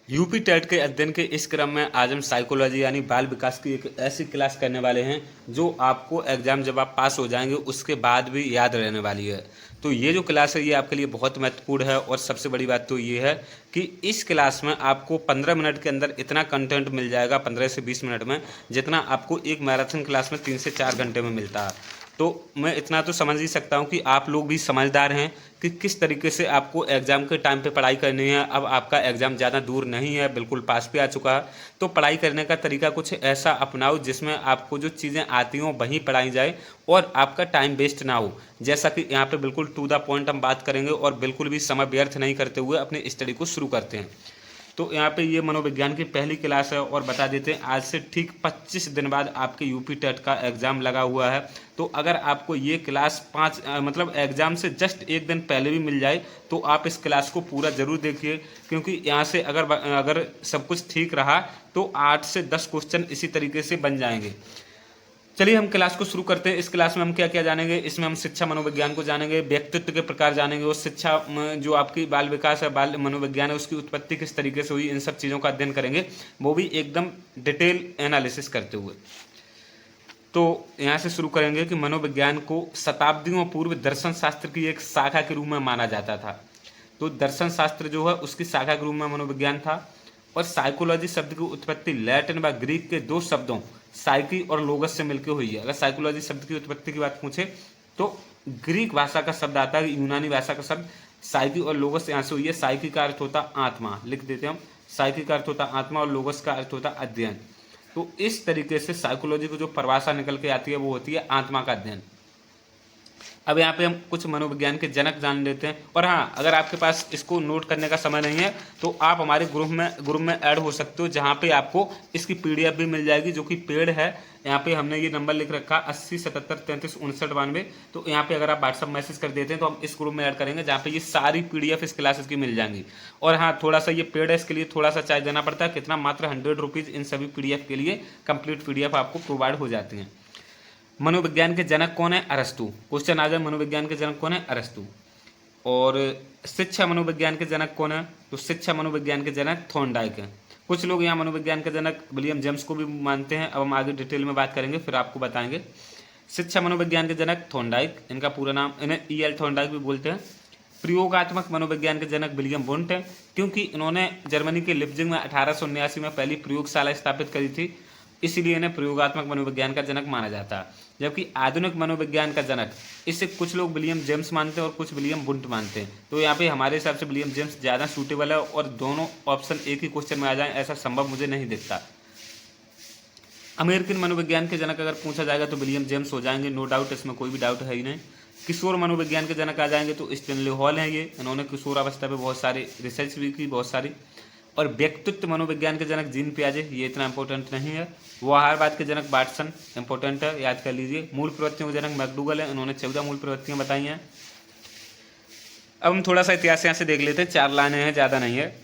UP TET के अध्ययन के इस क्रम में आज हम साइकोलॉजी यानी बाल विकास की एक ऐसी क्लास करने वाले हैं जो आपको एग्जाम जब आप पास हो जाएंगे उसके बाद भी याद रहने वाली है। तो ये जो क्लास है ये आपके लिए बहुत महत्वपूर्ण है और सबसे बड़ी बात तो ये है कि इस क्लास में आपको 15 मिनट के अंदर इतना कंटेंट मिल जाएगा, 15 से 20 मिनट में, जितना आपको एक मैराथन क्लास में 3 से 4 घंटे में मिलता है। तो मैं इतना तो समझ ही सकता हूँ कि आप लोग भी समझदार हैं कि किस तरीके से आपको एग्ज़ाम के टाइम पे पढ़ाई करनी है। अब आपका एग्ज़ाम ज़्यादा दूर नहीं है, बिल्कुल पास पे आ चुका है। तो पढ़ाई करने का तरीका कुछ ऐसा अपनाओ जिसमें आपको जो चीज़ें आती हों वहीं पढ़ाई जाए और आपका टाइम वेस्ट ना हो। जैसा कि यहाँ पे बिल्कुल टू द पॉइंट हम बात करेंगे और बिल्कुल भी समय व्यर्थ नहीं करते हुए अपनी स्टडी को शुरू करते हैं। तो यहाँ पे ये मनोविज्ञान की पहली क्लास है और बता देते हैं आज से ठीक 25 दिन बाद आपके यूपी टेट का एग्ज़ाम लगा हुआ है। तो अगर आपको ये क्लास मतलब एग्ज़ाम से जस्ट एक दिन पहले भी मिल जाए तो आप इस क्लास को पूरा ज़रूर देखिए, क्योंकि यहाँ से अगर सब कुछ ठीक रहा तो 8 से 10 क्वेश्चन इसी तरीके से बन जाएंगे। चलिए हम क्लास को शुरू करते हैं। इस क्लास में हम क्या क्या जानेंगे, इसमें हम शिक्षा मनोविज्ञान को जानेंगे, व्यक्तित्व के प्रकार जानेंगे और शिक्षा जो आपकी बाल विकास है, बाल मनोविज्ञान है, उसकी उत्पत्ति किस तरीके से हुई, इन सब चीज़ों का अध्ययन करेंगे, वो भी एकदम डिटेल एनालिसिस करते हुए। तो यहाँ से शुरू करेंगे कि मनोविज्ञान को शताब्दियों पूर्व दर्शन शास्त्र की एक शाखा के रूप में माना जाता था। तो दर्शन शास्त्र जो है उसकी शाखा के रूप में मनोविज्ञान था। और साइकोलॉजी शब्द की उत्पत्ति लैटिन व ग्रीक के दो शब्दों साइकी और लोगस से मिलकर हुई है। अगर साइकोलॉजी शब्द की उत्पत्ति की बात पूछे तो ग्रीक भाषा का शब्द आता है, यूनानी भाषा का शब्द साइकी और लोगस यहाँ से हुई है। साइकी का अर्थ होता आत्मा, लिख देते हैं हम, साइकी का अर्थ होता आत्मा और लोगस का अर्थ होता अध्ययन। तो इस तरीके से साइकोलॉजी को जो परिभाषा निकल के आती है वो होती है आत्मा का अध्ययन। अब यहाँ पे हम कुछ मनोविज्ञान के जनक जान लेते हैं। और हाँ, अगर आपके पास इसको नोट करने का समय नहीं है तो आप हमारे ग्रुप में ऐड हो सकते हो, जहाँ पे आपको इसकी पीडीएफ भी मिल जाएगी जो कि पेड है। यहाँ पे हमने ये नंबर लिख रखा 8077335992। तो यहाँ पे अगर आप व्हाट्सअप मैसेज कर देते हैं तो हम इस ग्रुप में ऐड करेंगे, जहाँ पे ये सारी पीडीएफ इस क्लासेस की मिल जाएंगी। और हाँ, थोड़ा सा ये पेड है, इसके लिए थोड़ा सा चार्ज देना पड़ता है। कितना? मात्र 100 रुपीज़ इन सभी पीडीएफ के लिए कंप्लीट पीडीएफ आपको प्रोवाइड हो जाती हैं। मनोविज्ञान के जनक कौन है? अरस्तु। क्वेश्चन आ जाए, मनोविज्ञान के जनक कौन है? अरस्तु। और शिक्षा मनोविज्ञान के जनक कौन है? तो शिक्षा मनोविज्ञान के जनक थॉर्नडाइक हैं। कुछ लोग यहाँ मनोविज्ञान के जनक विलियम जेम्स को भी मानते हैं। अब हम आगे डिटेल में बात करेंगे, फिर आपको बताएंगे। शिक्षा मनोविज्ञान के जनक थॉर्नडाइक, इनका पूरा नाम, इन्हें E.L. थॉर्नडाइक भी बोलते हैं। प्रयोगात्मक मनोविज्ञान के जनक विलियम वुंट हैं, क्योंकि इन्होंने जर्मनी के लिप्जिग में 1879 में पहली प्रयोगशाला स्थापित करी थी, इसीलिए इन्हें प्रयोगात्मक मनोविज्ञान का जनक माना जाता है। जबकि आधुनिक मनोविज्ञान का जनक, इसे कुछ लोग विलियम जेम्स मानते हैं और कुछ विलियम वुंट मानते हैं। तो यहाँ पे हमारे हिसाब से विलियम जेम्स ज़्यादा सूटेबल है, और दोनों ऑप्शन एक ही क्वेश्चन में आ जाए ऐसा संभव मुझे नहीं दिखता। अमेरिकन मनोविज्ञान के जनक अगर पूछा जाएगा तो विलियम जेम्स हो जाएंगे, नो डाउट, इसमें कोई भी डाउट है ही नहीं। किशोर मनोविज्ञान के जनक आ जाएंगे तो स्टेनली हॉल हैं। ये इन्होंने किशोर अवस्था पे बहुत सारी रिसर्च भी की, बहुत सारी। और व्यक्तित्व मनोविज्ञान के जनक जीन पियाजे, ये इतना इंपॉर्टेंट नहीं है। व्यवहारवाद के जनक वाटसन, इंपॉर्टेंट है, याद कर लीजिए। मूल प्रवृत्तियों के जनक मैकडूगल है, इन्होंने 14 मूल प्रवृत्तियां बताई हैं। अब हम थोड़ा सा इतिहास यहाँ से देख लेते हैं, 4 लाइनें हैं, ज़्यादा नहीं है।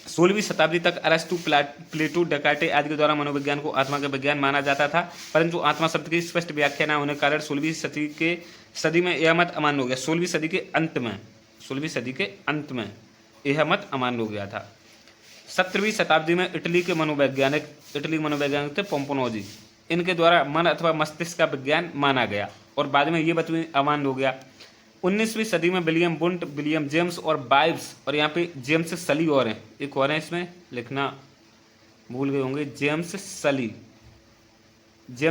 16वीं शताब्दी तक अरस्तु, प्लेटो, डेकार्टे आदि के द्वारा मनोविज्ञान को आत्मा का विज्ञान माना जाता था, परंतु आत्मा शब्द की स्पष्ट व्याख्या न होने के कारण 16वीं सदी में यह मत अमान्य हो गया। 16वीं सदी के अंत में यह मत अमान्य हो गया था। 17वीं शताब्दी में इटली मनोवैज्ञानिक थे पोम्पोनोजी, इनके द्वारा मन अथवा मस्तिष्क का विज्ञान माना गया और बाद में ये बतवी अमान्य हो गया। 19वीं सदी में विलियम वुंट, विलियम जेम्स और बाइब्स, और यहाँ पे जेम्स सली और हैं, एक और हैं, इसमें लिखना भूल गए होंगे, जेम्स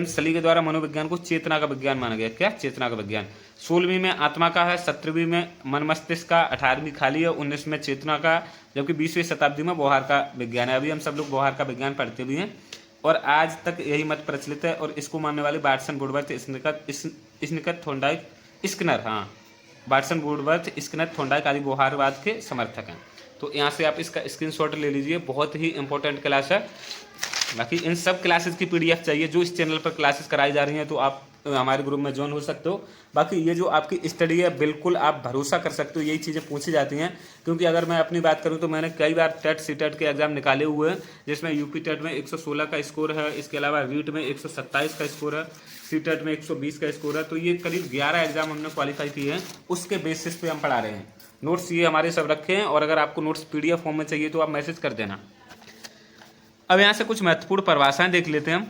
सली के द्वारा मनोविज्ञान को चेतना का विज्ञान माना गया। क्या? चेतना का विज्ञान। 16वीं में आत्मा का है, 17वीं में मन मस्तिष्क का, 18वीं खाली है, 19 में चेतना का, जबकि 20वीं शताब्दी में व्यवहार का विज्ञान है। अभी हम सब लोग व्यवहार का विज्ञान पढ़ते भी हैं और आज तक यही मत प्रचलित है। और इसको मानने वाले वाटसन, वुडवर्थ, स्निकट, थॉर्नडाइक, स्किनर, हाँ, वाटसन, वुडवर्थ, स्किनर, थॉर्नडाइक आदि व्यवहारवाद के समर्थक हैं। तो यहाँ से आप इसका स्क्रीनशॉट ले लीजिए, बहुत ही इंपॉर्टेंट क्लास है। बाकी इन सब क्लासेस की पीडीएफ चाहिए जो इस चैनल पर क्लासेस कराई जा रही हैं तो आप हमारे ग्रुप में ज्वाइन हो सकते हो। बाकी ये जो आपकी स्टडी है बिल्कुल आप भरोसा कर सकते हो, यही चीज़ें पूछी जाती हैं। क्योंकि अगर मैं अपनी बात करूं तो मैंने कई बार टेट सीटेट के एग्जाम निकाले हुए हैं, जिसमें यूपी टेट में 116 का स्कोर है, इसके अलावा रीट में 127 का स्कोर है, सीटेट में 120 का स्कोर है। तो ये करीब 11 एग्जाम हमने क्वालिफाई किए हैं, उसके बेसिस पे हम पढ़ा रहे हैं। नोट्स ये हमारे सब रखे हैं, और अगर आपको नोट्स PDF फॉर्म में चाहिए तो आप मैसेज कर देना। अब यहाँ से कुछ महत्वपूर्ण परिभाषाएं देख लेते हैं हम।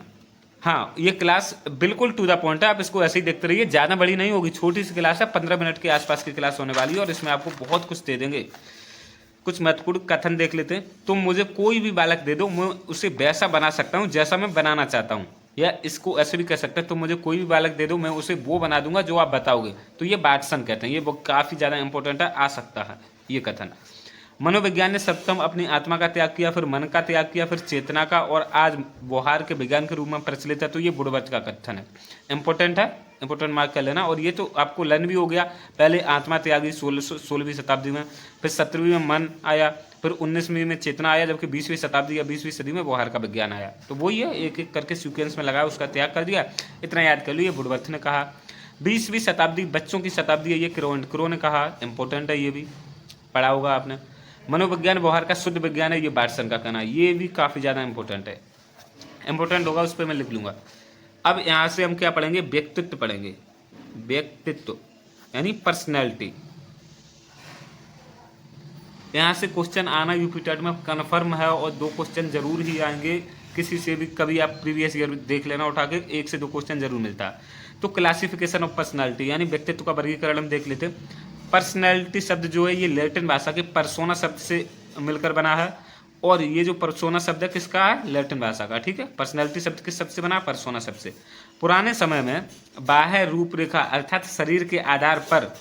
हाँ, ये क्लास बिल्कुल टू द पॉइंट है, आप इसको ऐसे ही देखते रहिए, ज़्यादा बड़ी नहीं होगी, छोटी सी क्लास है, 15 मिनट के आसपास की क्लास होने वाली है, और इसमें आपको बहुत कुछ दे देंगे। कुछ महत्वपूर्ण कथन देख लेते हैं। तुम मुझे कोई भी बालक दे दो, मैं उसे वैसा बना सकता हूँ जैसा मैं बनाना चाहता हूँ, या इसको ऐसे भी कह सकते हैं, तुम मुझे कोई भी बालक दे दो, मैं उसे वो बना दूंगा जो आप बताओगे। तो ये वाटसन कहते हैं, ये काफ़ी ज़्यादा इंपॉर्टेंट है, आ सकता है ये कथन। मनोविज्ञान ने सर्वप्रथम अपनी आत्मा का त्याग किया, फिर मन का त्याग किया, फिर चेतना का, और आज व्यवहार के विज्ञान के रूप में प्रचलित है। तो ये वुडवर्थ का कथन है, इंपॉर्टेंट है, इंपॉर्टेंट मार्क कर लेना। और ये तो आपको लर्न भी हो गया। पहले आत्मा त्यागी 16वीं शताब्दी में, फिर 17वीं में मन आया, फिर 19वीं में चेतना आया, जबकि 20वीं शताब्दी या 20वीं सदी में व्यवहार का विज्ञान आया। तो वही है, एक एक करके सीक्वेंस में लगाया, उसका त्याग कर दिया। इतना याद कर लो, ये वुडवर्थ ने कहा। 20वीं शताब्दी बच्चों की शताब्दी है, ये क्रो ने कहा, इंपॉर्टेंट है, ये भी पढ़ा होगा आपने। मनोविज्ञान व्यवहार का शुद्ध विज्ञान है, ये वाटसन का कहना है, ये भी काफ़ी ज़्यादा इंपॉर्टेंट है, इंपॉर्टेंट होगा, उस पर मैं लिख लूँगा। अब यहाँ से हम क्या पढ़ेंगे, व्यक्तित्व पढ़ेंगे, व्यक्तित्व यानी पर्सनैलिटी। यहाँ से क्वेश्चन आना यूपी टेट में कन्फर्म है, और 2 क्वेश्चन जरूर ही आएंगे, किसी से भी कभी आप प्रीवियस ईयर देख लेना उठा के, 1 से 2 क्वेश्चन जरूर मिलता है। तो क्लासिफिकेशन ऑफ पर्सनैलिटी यानी व्यक्तित्व का वर्गीकरण हम देख लेते हैं। पर्सनैलिटी शब्द जो है ये लैटिन भाषा के पर्सोना शब्द से मिलकर बना है, और ये जो पर्सोना शब्द है किसका है, लैटिन भाषा का, ठीक है। पर्सनैलिटी शब्द किस शब्द से बना, पर्सोना शब्द से। पुराने समय में बाह्य रूपरेखा अर्थात शरीर के आधार पर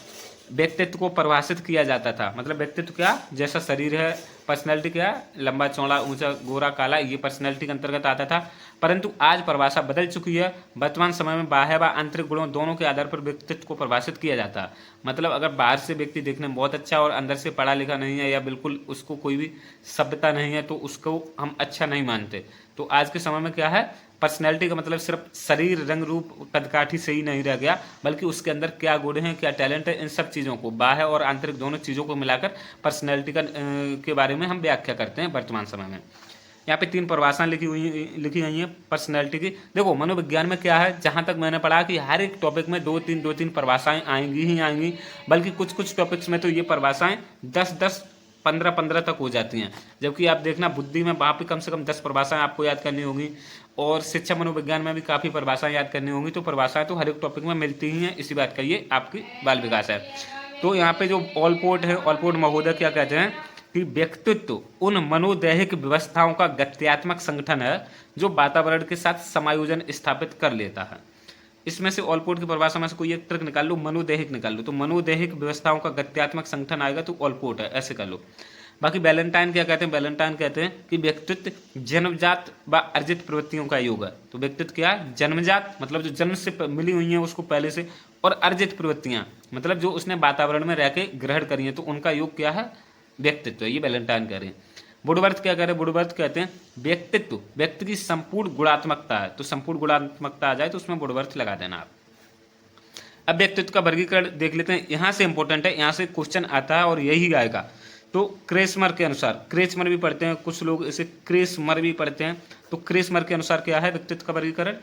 व्यक्तित्व को परिभाषित किया जाता था। मतलब व्यक्तित्व क्या, जैसा शरीर है, पर्सनैलिटी क्या, लंबा चौड़ा ऊंचा गोरा काला, ये पर्सनैलिटी के अंतर्गत आता था। परंतु आज परिभाषा बदल चुकी है। वर्तमान समय में बाह्य व आंतरिक गुणों दोनों के आधार पर व्यक्तित्व को परिभाषित किया जाता है। मतलब अगर बाहर से व्यक्ति देखने में बहुत अच्छा और अंदर से पढ़ा लिखा नहीं है, या बिल्कुल उसको कोई भी सभ्यता नहीं है, तो उसको हम अच्छा नहीं मानते। तो आज के समय में क्या है, पर्सनैलिटी का मतलब सिर्फ शरीर, रंग रूप, कदकाठी से ही नहीं रह गया, बल्कि उसके अंदर क्या गुण हैं, क्या टैलेंट है, इन सब चीज़ों को, बाह्य और आंतरिक दोनों चीज़ों को मिलाकर पर्सनैलिटी के बारे में हम व्याख्या करते हैं वर्तमान समय में। यहाँ पे 3 परिभाषाएं लिखी गई हैं पर्सनैलिटी की। देखो मनोविज्ञान में क्या है, जहाँ तक मैंने पढ़ा कि हर एक टॉपिक में 2-3 परिभाषाएं आएंगी ही आएंगी, बल्कि कुछ कुछ टॉपिक्स में तो ये परिभाषाएं 10-10, 15-15 तक हो जाती हैं। जबकि आप देखना बुद्धि में वहाँ पे कम से कम 10 परिभाषाएं आपको याद करनी होगी, और शिक्षा मनोविज्ञान में भी काफ़ी परिभाषाएं याद करनी होंगी। तो परिभाषाएं तो हर एक टॉपिक में मिलती ही हैं, इसी बात का ये आपकी बाल विकास है। तो यहाँ पे जो ऑलपोर्ट है, ऑलपोर्ट महोदय क्या कहते हैं कि व्यक्तित्व उन मनोदैहिक व्यवस्थाओं का गत्यात्मक संगठन है जो वातावरण के साथ समायोजन स्थापित कर लेता है। इसमें से ऑलपोर्ट की परिभाषा में से कोई एक ट्रिक निकाल लो, मनोदैहिक निकाल लो, तो मनोदैहिक व्यवस्थाओं का गत्यात्मक संगठन आएगा, तो ऑलपोर्ट है, ऐसे कर लो। बाकी वैलेंटाइन क्या कहते हैं, वैलेंटाइन कहते हैं कि व्यक्तित्व जन्मजात व अर्जित प्रवृत्तियों का योग है। तो व्यक्तित्व क्या है, जन्मजात मतलब जो जन्म से मिली हुई हैं उसको पहले से, और अर्जित प्रवृत्तियां मतलब जो उसने वातावरण में रह के ग्रहण करी हैं, तो उनका योग क्या है, व्यक्तित्व। ये वैलेंटाइन कह रहे हैं। वुडवर्थ क्या कह रहे हैं, वुडवर्थ कहते हैं व्यक्तित्व व्यक्ति की संपूर्ण गुणात्मकता है। तो संपूर्ण गुणात्मकता आ जाए तो उसमें वुडवर्थ लगा देना आप। अब व्यक्तित्व का वर्गीकरण देख लेते हैं, यहाँ से इंपॉर्टेंट है, यहाँ से क्वेश्चन आता है और यही आएगा। तो क्रेसमर के अनुसार, क्रेसमर भी पढ़ते हैं कुछ लोग, इसे क्रेसमर भी पढ़ते हैं। तो क्रेसमर के अनुसार क्या है व्यक्तित्व का वर्गीकरण,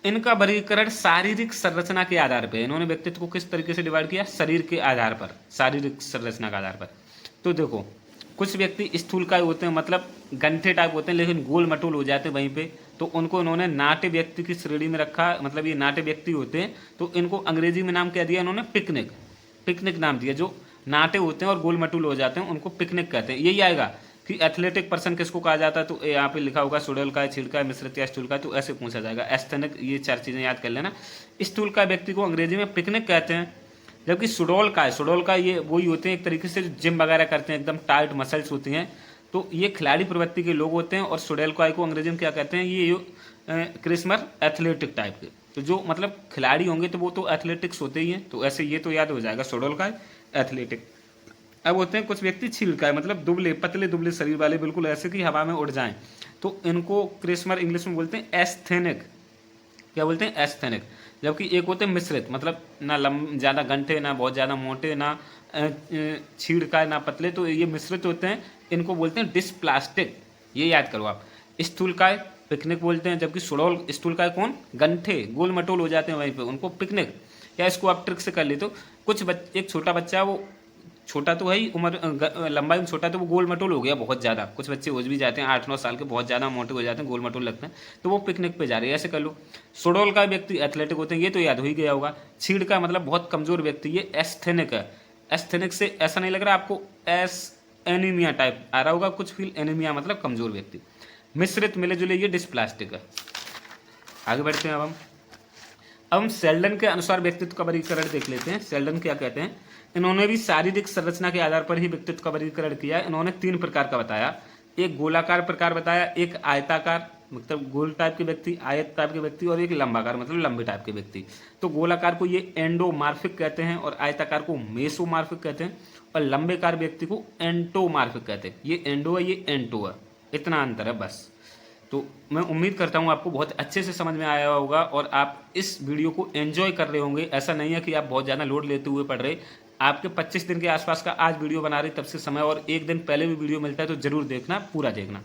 इनका वर्गीकरण शारीरिक संरचना के आधार पर। इन्होंने व्यक्तित्व को किस तरीके से डिवाइड किया, शरीर के आधार पर, शारीरिक संरचना के आधार पर। तो देखो कुछ व्यक्ति स्थूलकाय होते हैं, मतलब गंठे टाइप होते हैं, लेकिन गोल मटोल हो जाते हैं वहीं पे, तो उनको इन्होंने नाट्य व्यक्ति की श्रेणी में रखा। मतलब ये नाट्य व्यक्ति होते हैं, तो इनको अंग्रेजी में नाम क्या दिया इन्होंने, पिकनिक, पिकनिक नाम दिया। जो नाटे होते हैं और गोल मटोल हो जाते हैं उनको पिकनिक कहते हैं। यही आएगा कि एथलेटिक पर्सन किसको कहा जाता है, तो यहाँ पे लिखा होगा सुडोलकाय, छिड़काय, मिश्रित या स्थूलकाय, तो ऐसे पूछा जाएगा। एस्थेनिक, ये 4 चीज़ें याद कर लेना। स्थूलकाय व्यक्ति को अंग्रेजी में पिकनिक कहते हैं, जबकि सुडोलकाय ये वही होते हैं एक तरीके से जिम वगैरह करते हैं, एकदम टाइट मसल्स होती हैं, तो ये खिलाड़ी प्रवृत्ति के लोग होते हैं। और सुडोलकाय को अंग्रेजी में क्या कहते हैं, ये क्रिस्मर एथलेटिक टाइप के, तो जो मतलब खिलाड़ी होंगे तो वो तो एथलेटिक्स होते ही हैं। तो ऐसे ये तो याद हो जाएगा, सुडोलकाय एथलेटिक। अब होते हैं कुछ व्यक्ति छिलकाय, मतलब दुबले पतले दुबले शरीर वाले, बिल्कुल ऐसे कि हवा में उड़ जाएं, तो इनको क्रिस्मर इंग्लिश में बोलते हैं एस्थेनिक। क्या बोलते हैं, एस्थेनिक। जबकि एक होते हैं मिश्रित, मतलब ना ज़्यादा गंठे, ना बहुत ज़्यादा मोटे, ना छीड़काय, ना पतले, तो ये मिश्रित होते हैं, इनको बोलते हैं डिस्प्लास्टिक। ये याद करो आप। स्थूलकाय पिकनिक बोलते हैं, जबकि स्थूलकाय कौन, गंठे गोल मटोल हो जाते हैं वहीं पे, उनको पिकनिक। या इसको आप ट्रिक से कर ले, तो एक छोटा बच्चा वो छोटा तो है ही, उम्र लंबाई में छोटा, तो वो गोल मटोल हो गया बहुत ज़्यादा। कुछ बच्चे हो भी जाते हैं 8-9 साल के, बहुत ज़्यादा मोटे हो जाते हैं, गोल मटोल लगते हैं, तो वो पिकनिक पे जा रहे हैं, ऐसे कर लो। सुडौल का व्यक्ति एथलेटिक होते हैं, ये तो याद हो ही गया होगा। छीड़ का मतलब बहुत कमजोर व्यक्ति, ये एस्थेनिक है। एस्थेनिक से ऐसा नहीं लग रहा आपको एनीमिया टाइप आ रहा होगा कुछ फील, एनीमिया मतलब कमजोर व्यक्ति। मिश्रित मिले जुले, ये डिस्प्लास्टिक है। आगे बढ़ते हैं अब हम सेल्डन के अनुसार व्यक्तित्व का वर्गीकरण देख लेते हैं। सेल्डन क्या कहते हैं, इन्होंने भी शारीरिक संरचना के आधार पर ही व्यक्तित्व का वर्गीकरण किया। इन्होंने 3 प्रकार का बताया, एक गोलाकार प्रकार बताया, एक आयताकार मतलब गोल टाइप के व्यक्ति, आयत टाइप के व्यक्ति, और एक लंबाकार मतलब लंबे टाइप के व्यक्ति। तो गोलाकार को ये एंडोमार्फिक कहते हैं और आयताकार को मेसोमार्फिक कहते हैं और लंबेकार व्यक्ति को एंटोमार्फिक कहते हैं। ये एंडो है, ये एंटो है, इतना अंतर है बस। तो मैं उम्मीद करता हूँ आपको बहुत अच्छे से समझ में आया होगा और आप इस वीडियो को एंजॉय कर रहे होंगे। ऐसा नहीं है कि आप बहुत ज़्यादा लोड लेते हुए पढ़ रहे। आपके 25 दिन के आसपास का आज वीडियो बना रहे तब से समय, और 1 दिन पहले भी वीडियो मिलता है तो जरूर देखना, पूरा देखना।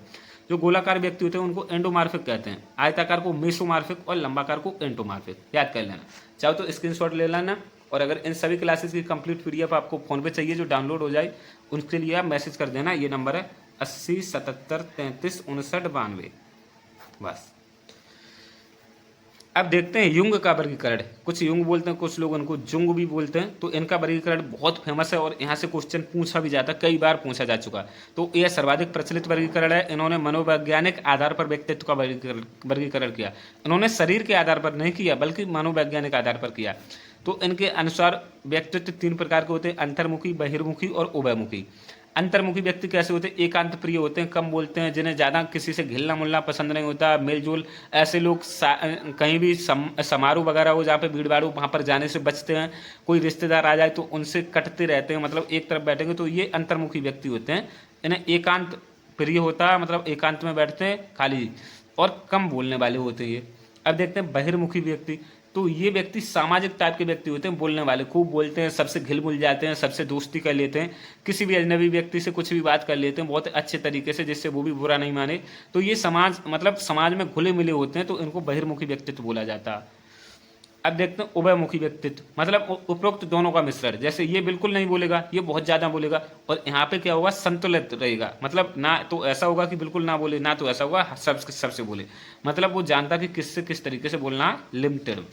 जो गोलाकार व्यक्ति होते हैं उनको एंडोमार्फिक कहते हैं, आयताकार को मेसोमार्फिक और लंबाकार को एंटोमार्फिक। याद कर लेना, चाहो तो स्क्रीनशॉट ले लेना। और अगर इन सभी क्लासेस की कंप्लीट PDF आपको फ़ोन पे चाहिए जो डाउनलोड हो जाए, उनके लिए आप मैसेज कर देना। ये नंबर है 80 77 33 59 92। बस अब देखते हैं युंग का वर्गीकरण। कुछ युंग बोलते हैं, कुछ लोग उनको जुंग भी बोलते हैं। तो इनका वर्गीकरण बहुत फेमस है और यहाँ से क्वेश्चन पूछा भी जाता है, कई बार पूछा जा चुका। तो यह सर्वाधिक प्रचलित वर्गीकरण है। इन्होंने मनोवैज्ञानिक आधार पर व्यक्तित्व का वर्गीकरण किया। इन्होंने शरीर के आधार पर नहीं किया बल्कि मनोवैज्ञानिक आधार पर किया। तो इनके अनुसार व्यक्तित्व 3 प्रकार के होते हैं, अंतर्मुखी, बहिर्मुखी और उभयमुखी। अंतर्मुखी व्यक्ति कैसे होते हैं, एकांत प्रिय होते हैं, कम बोलते हैं, जिन्हें ज़्यादा किसी से घिलना मिलना पसंद नहीं होता, मेलजोल। ऐसे लोग कहीं भी समारोह वगैरह हो जहाँ पे भीड़ भाड़ हो वहाँ पर जाने से बचते हैं। कोई रिश्तेदार आ जाए तो उनसे कटते रहते हैं, मतलब एक तरफ बैठेंगे। तो ये अंतर्मुखी व्यक्ति होते हैं। इन्हें एकांत प्रिय होता है, मतलब एकांत में बैठते हैं खाली, और कम बोलने वाले होते हैं ये। अब देखते हैं बहिर्मुखी व्यक्ति। तो ये व्यक्ति सामाजिक टाइप के व्यक्ति होते हैं, बोलने वाले, खूब बोलते हैं, सबसे घिल मिल जाते हैं, सबसे दोस्ती कर लेते हैं, किसी भी अजनबी व्यक्ति से कुछ भी बात कर लेते हैं बहुत अच्छे तरीके से, जिससे वो भी बुरा नहीं माने। तो ये समाज में घुले मिले होते हैं, तो इनको बहिर्मुखी व्यक्तित्व बोला जाता है। अब देखते हैं उभयमुखी व्यक्तित्व, मतलब उपरोक्त दोनों का मिश्रण। जैसे ये बिल्कुल नहीं बोलेगा, ये बहुत ज़्यादा बोलेगा, और यहाँ पे क्या होगा, संतुलित रहेगा। मतलब ना तो ऐसा होगा कि बिल्कुल ना बोले, ना तो ऐसा होगा सबसे बोले। मतलब वो जानता कि किससे किस तरीके से बोलना, लिमिटेड।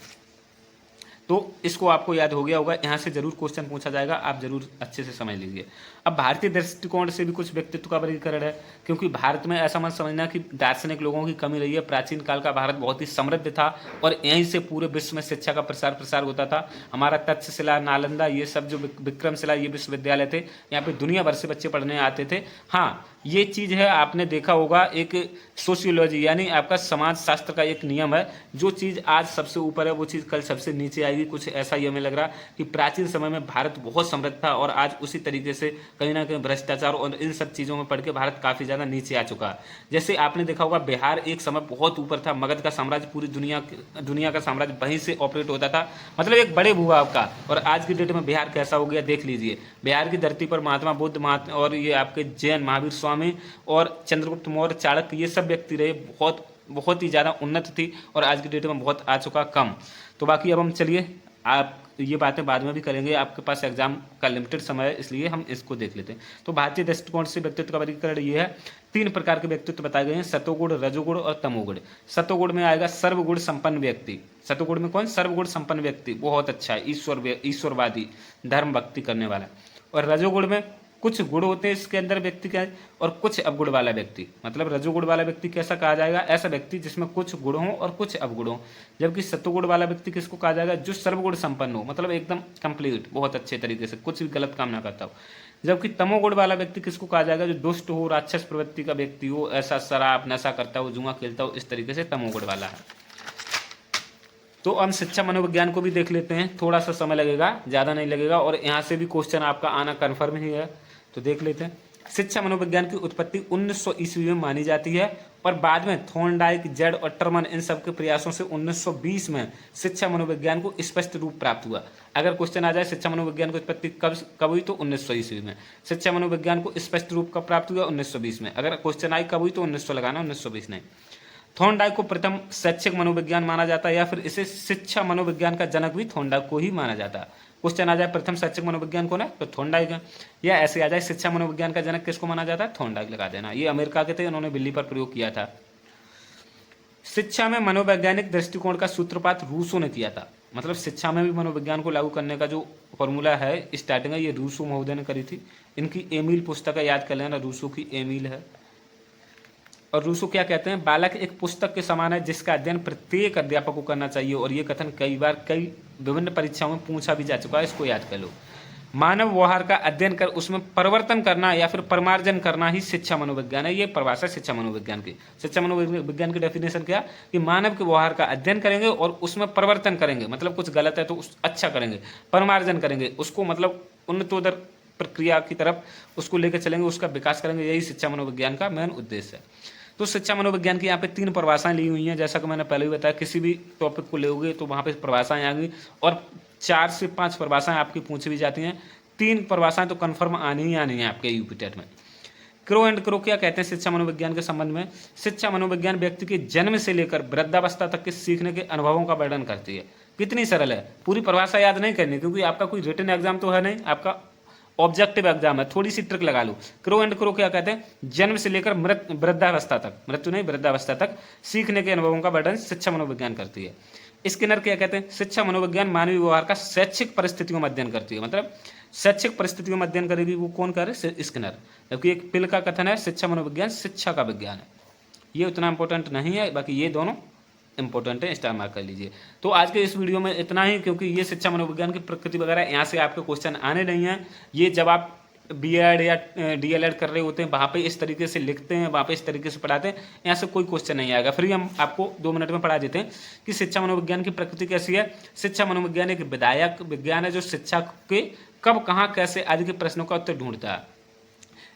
तो इसको आपको याद हो गया होगा, यहाँ से जरूर क्वेश्चन पूछा जाएगा, आप जरूर अच्छे से समझ लीजिए। अब भारतीय दृष्टिकोण से भी कुछ व्यक्तित्व का वर्गीकरण है, क्योंकि भारत में ऐसा मत समझना कि दार्शनिक लोगों की कमी रही है। प्राचीन काल का भारत बहुत ही समृद्ध था और यहीं से पूरे विश्व में शिक्षा का प्रसार होता था। हमारा तक्षशिला, नालंदा, ये सब जो विक्रमशिला, ये विश्वविद्यालय थे, यहाँ पे दुनिया भर से बच्चे पढ़ने आते थे। हाँ, ये चीज़ है, आपने देखा होगा, एक सोशियोलॉजी यानी आपका समाज शास्त्र का एक नियम है, जो चीज़ आज सबसे ऊपर है वो चीज़ कल सबसे नीचे आएगी। कुछ ऐसा ही हमें लग रहा कि प्राचीन समय में भारत बहुत समृद्ध था और आज उसी तरीके से कहीं ना कहीं भ्रष्टाचार और इन सब चीज़ों में पढ़ के भारत काफ़ी ज़्यादा नीचे आ चुका है। जैसे आपने देखा होगा, बिहार एक समय बहुत ऊपर था, मगध का साम्राज्य, पूरी दुनिया का साम्राज्य वहीं से ऑपरेट होता था, मतलब एक बड़े भूभाग का। और आज की डेट में बिहार कैसा हो गया देख लीजिए। बिहार की धरती पर महात्मा बुद्ध, और ये आपके जैन महावीर स्वामी और चंद्रगुप्त मौर्य, चाणक्य, ये सब व्यक्ति रहे, बहुत ही ज़्यादा उन्नत थी, और आज की डेट में बहुत आ चुका कम। तो बाकी अब हम चलिए, आप ये बातें बाद में भी करेंगे, आपके पास एग्जाम का लिमिटेड समय है, इसलिए हम इसको देख लेते हैं। तो भारतीय दृष्टिकोण से व्यक्तित्व का वर्गीकरण ये है। 3 प्रकार के व्यक्तित्व बताए गए हैं, सतोगुण, रजोगुण और तमोगुण। सतोगुण में आएगा सर्वगुण संपन्न व्यक्ति। सतोगुण में कौन? सर्वगुण संपन्न व्यक्ति, बहुत अच्छा है, ईश्वरवादी, धर्म भक्ति करने वाला। और रजोगुण में कुछ गुण होते हैं इसके अंदर व्यक्ति का, और कुछ अवगुण वाला व्यक्ति। मतलब रजोगुण वाला व्यक्ति कैसा कहा जाएगा? ऐसा व्यक्ति जिसमें कुछ गुण हो और कुछ अवगुण हो। जबकि सत्वगुण वाला व्यक्ति किसको कहा जाएगा? जो सर्वगुण संपन्न हो, मतलब एकदम कंप्लीट, बहुत अच्छे तरीके से, कुछ भी गलत काम ना करता हो। जबकि तमोगुण वाला व्यक्ति किसको कहा जाएगा? जो दुष्ट हो, राक्षस प्रवृत्ति का व्यक्ति हो, ऐसा शराब नशा करता हो, जुआ खेलता हो, इस तरीके से तमोगुण वाला है। तो हम शिक्षा मनोविज्ञान को भी देख लेते हैं, थोड़ा सा समय लगेगा, ज़्यादा नहीं लगेगा, और यहाँ से भी क्वेश्चन आपका आना कन्फर्म ही है। तो देख लेते हैं। शिक्षा मनोविज्ञान की उत्पत्ति 1900 ईस्वी में मानी जाती है, और बाद में थॉर्नडाइक, जेड और टर्मन, इन सब के प्रयासों से 1920 में शिक्षा मनोविज्ञान को स्पष्ट रूप प्राप्त हुआ। अगर क्वेश्चन आ जाए शिक्षा मनोविज्ञान की उत्पत्ति कब हुई, तो 1900 ईस्वी में। शिक्षा मनोविज्ञान को स्पष्ट रूप कब प्राप्त हुआ? 1920 में। अगर क्वेश्चन आई कब हुई, तो 1900 लगाना, 1920 नहीं। थॉर्नडाइक को प्रथम शैक्षिक मनोविज्ञान माना जाता है, या फिर इसे शिक्षा मनोविज्ञान का जनक भी थॉर्नडाइक को ही माना जाता है। क्वेश्चन आ जाए प्रथम शैक्षिक मनोविज्ञान कौन है, तो थॉर्नडाइक है। या ऐसे आ जाए शिक्षा मनोविज्ञान का जनक किसको माना जाता है, थॉर्नडाइक लगा देना। ये अमेरिका के थे, उन्होंने बिल्ली पर प्रयोग किया था। शिक्षा में मनोवैज्ञानिक दृष्टिकोण का सूत्रपात रूसो ने किया था। मतलब शिक्षा में भी मनोविज्ञान को लागू करने का जो फॉर्मूला है, स्टार्टिंग है, ये रूसो महोदय ने करी थी। इनकी एमिल पुस्तक है, याद कर लेना, रूसो की एमिल है। और रूसो क्या कहते हैं, बालक एक पुस्तक के समान है जिसका अध्ययन प्रत्येक अध्यापक को करना चाहिए। और ये कथन कई बार कई विभिन्न परीक्षाओं में पूछा भी जा चुका है, इसको याद कर लो। मानव व्यवहार का अध्ययन कर उसमें परिवर्तन करना या फिर परमार्जन करना ही शिक्षा मनोविज्ञान है। ये परिभाषा शिक्षा मनोविज्ञान की। शिक्षा मनोविज्ञान की डेफिनेशन क्या, कि मानव के व्यवहार का अध्ययन करेंगे और उसमें परिवर्तन करेंगे, मतलब कुछ गलत है तो उस अच्छा करेंगे, परमार्जन करेंगे, उसको मतलब उन्नतोत्तर प्रक्रिया की तरफ उसको लेकर चलेंगे, उसका विकास करेंगे। यही शिक्षा मनोविज्ञान का मेन उद्देश्य है। तो शिक्षा मनोविज्ञान की यहाँ पे 3 परिभाषाएं ली हुई हैं। जैसा कि मैंने पहले भी बताया, किसी भी टॉपिक को लोगे तो वहाँ पे परिभाषाएं आ गई और 4 से 5 परिभाषाएं आपकी पूछी भी जाती हैं। 3 परिभाषाएं तो कन्फर्म आनी ही आनी है आपके यूपी टेट में। क्रो एंड क्रो क्या कहते हैं शिक्षा मनोविज्ञान के संबंध में, शिक्षा मनोविज्ञान व्यक्ति के जन्म से लेकर वृद्धावस्था तक के सीखने के अनुभवों का वर्णन करती है। कितनी सरल है, पूरी परिभाषा याद नहीं करनी, क्योंकि आपका कोई रिटन एग्जाम तो है नहीं, आपका ऑब्जेक्टिव एग्जाम है। थोड़ी सी ट्रिक लगा लो। क्रो एंड क्रो क्या कहते हैं, जन्म से लेकर वृद्धावस्था तक, मृत्यु नहीं वृद्धावस्था तक सीखने के अनुभवों का वर्णन शिक्षा मनोविज्ञान करती है। स्किनर क्या कहते हैं, शिक्षा मनोविज्ञान मानवीय व्यवहार का शैक्षिक परिस्थितियों में अध्ययन करती है। मतलब शैक्षिक परिस्थितियों में अध्ययन करेगी, वो कौन करे, स्किनर। जबकि एक पिल का कथन है, शिक्षा मनोविज्ञान शिक्षा का विज्ञान है। ये उतना इंपॉर्टेंट नहीं है, बाकी ये दोनों इंपॉर्टेंट है, स्टार मार्क कर लीजिए। तो आज के इस वीडियो में इतना ही, क्योंकि ये शिक्षा मनोविज्ञान की प्रकृति वगैरह यहाँ से आपके क्वेश्चन आने नहीं हैं। ये जब आप बीएड या डीएलएड कर रहे होते हैं, वहाँ पे इस तरीके से लिखते हैं, वहाँ पे इस तरीके से पढ़ाते हैं, यहाँ से कोई क्वेश्चन नहीं आएगा। फिर हम आपको 2 मिनट में पढ़ा देते हैं कि शिक्षा मनोविज्ञान की प्रकृति कैसी है। शिक्षा मनोविज्ञान एक विधायक विज्ञान है जो शिक्षा के कब, कहाँ, कैसे आदि के प्रश्नों का उत्तर ढूंढता है।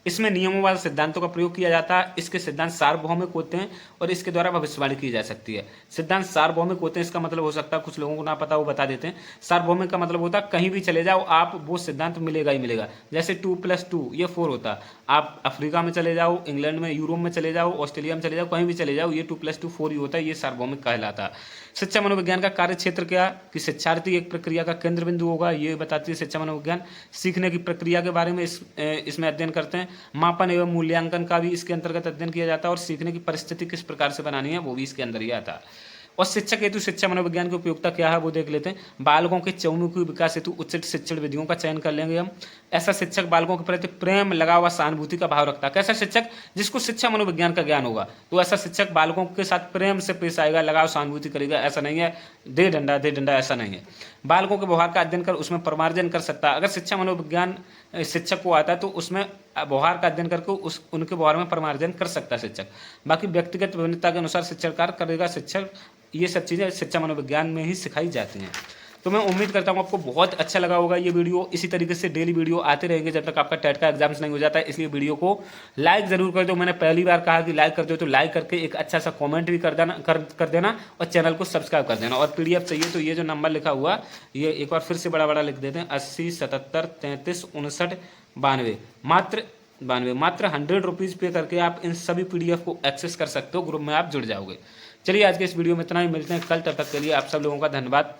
इसमें नियमों वाले सिद्धांतों का प्रयोग किया जाता है। इसके सिद्धांत सार्वभौमिक होते हैं और इसके द्वारा भविष्यवाणी की जा सकती है। सिद्धांत सार्वभौमिक होते हैं, इसका मतलब हो सकता है कुछ लोगों को ना पता, वो बता देते हैं। सार्वभौमिक का मतलब होता है कहीं भी चले जाओ आप, वो सिद्धांत मिलेगा ही मिलेगा। जैसे 2+2 ये 4 होता है। आप अफ्रीका में चले जाओ, इंग्लैंड में, यूरोप में चले जाओ, ऑस्ट्रेलिया में चले जाओ, कहीं भी चले जाओ, ये 2+2 4 ही होता है। ये सार्वभौमिक कहलाता है। शिक्षा मनोविज्ञान का कार्य क्षेत्र क्या, कि शिक्षार्थी एक प्रक्रिया का केंद्र बिंदु होगा, ये बताती है शिक्षा मनोविज्ञान। सीखने की प्रक्रिया के बारे में इसमें अध्ययन करते हैं। मापन एवं मूल्यांकन का भी इसके अंतर्गत अध्ययन किया जाता है और सीखने की परिस्थिति किस प्रकार से बनानी है वो भी इसके अंदर ही आता है। और शिक्षक हेतु शिक्षा मनोविज्ञान की उपयोगिता क्या है वो देख लेते हैं। बालकों के चहुमुखी विकास हेतु उचित शिक्षण विधियों का चयन कर लेंगे हम। ऐसा शिक्षक बालकों के प्रति प्रेम, लगाव व सहानुभूति का भाव रखता है। कैसा शिक्षक, जिसको शिक्षा मनोविज्ञान का ज्ञान होगा, तो ऐसा शिक्षक बालकों के साथ प्रेम से पेश आएगा, लगाव सहानुभूति करेगा। ऐसा नहीं है दे डंडा, ऐसा नहीं है। बालकों के व्यवहार का अध्ययन कर उसमें परमार्जन कर सकता है। अगर शिक्षा मनोविज्ञान शिक्षक को आता है तो उसमें व्यवहार का अध्ययन करके उनके व्यवहार में परमार्जन कर सकता है शिक्षक। बाकी व्यक्तिगत विभिन्नता के अनुसार शिक्षण कार्य करेगा शिक्षक। ये सब चीज़ें शिक्षा मनोविज्ञान में ही सिखाई जाती हैं। तो मैं उम्मीद करता हूँ आपको बहुत अच्छा लगा होगा ये वीडियो। इसी तरीके से डेली वीडियो आते रहेंगे जब तक आपका टेट का एग्जाम्स नहीं हो जाता है। इसलिए वीडियो को लाइक ज़रूर कर दो। मैंने पहली बार कहा कि लाइक कर दो, तो लाइक करके एक अच्छा सा कमेंट भी कर देना और चैनल को सब्सक्राइब कर देना। और PDF चाहिए तो ये जो नंबर लिखा हुआ, ये एक बार फिर से बड़ा लिख देते हैं, 80 77 33 59 92। मात्र 100 रुपीज़ पे करके आप इन सभी PDF को एक्सेस कर सकते हो। ग्रुप में आप जुड़ जाओगे। चलिए आज के इस वीडियो में इतना ही, मिलते हैं कल। तब तक के लिए आप सब लोगों का धन्यवाद।